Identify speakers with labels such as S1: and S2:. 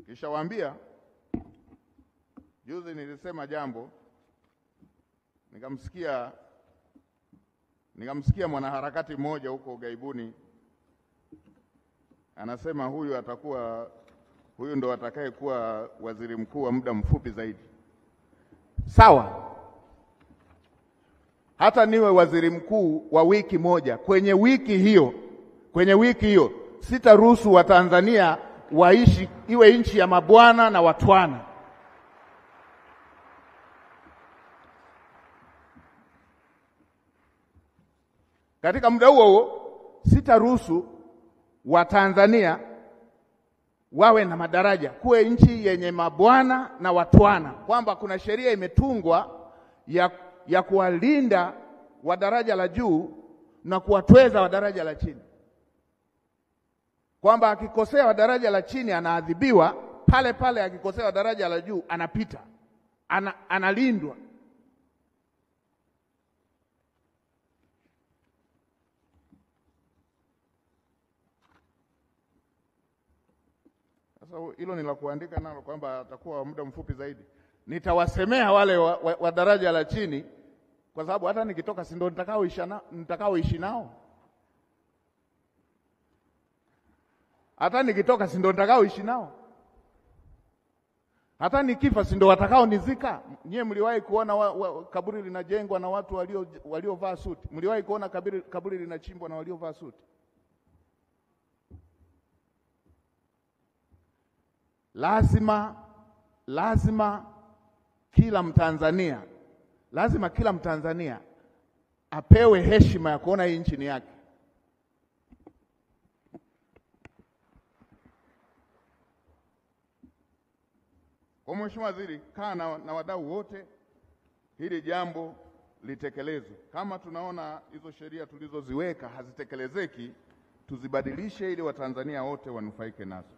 S1: Kisha waambia, juzi nilisema jambo, nikamsikia mwanaharakati mmoja huko Ugaibuni anasema huyu ndo atakaye kuwa waziri mkuu wa muda mfupi zaidi. Sawa, hata niwe waziri mkuu wa wiki moja, kwenye wiki hiyo sitaruhusu Watanzania waishi iwe nchi ya mabwana na watwana. Katika muda huo sitaruhusu Watanzania wawe na madaraja, kuwe nchi yenye mabwana na watwana, kwamba kuna sheria imetungwa ya kuwalinda wa daraja la juu na kuwatweza wa daraja la chini, kwamba akikosea wa daraja la chini anaadhibiwa pale pale, akikosea wa daraja la juu anapita, analindwa. Sasa hilo ni la kuandika nalo kwamba atakuwa muda mfupi zaidi. Nitawasemea wale wa daraja la chini, kwa sababu hata nikitoka si ndo nitakaoishi nao. Hata nikitoka si ndo nitakaoishi nao. Hata nikifa si ndo watakao nizika. Nyie mliwahi kuona kaburi linajengwa na watu waliovaa suti? Mliwahi kuona kaburi linachimbwa na waliovaa suti? Lazima kila Mtanzania apewe heshima ya kuona hii nchi ni yake. Kwa Mheshimiwa Waziri, kaa na wadau wote, hili jambo litekelezwe. Kama tunaona hizo sheria tulizoziweka hazitekelezeki, tuzibadilishe ili Watanzania wote wanufaike nazo.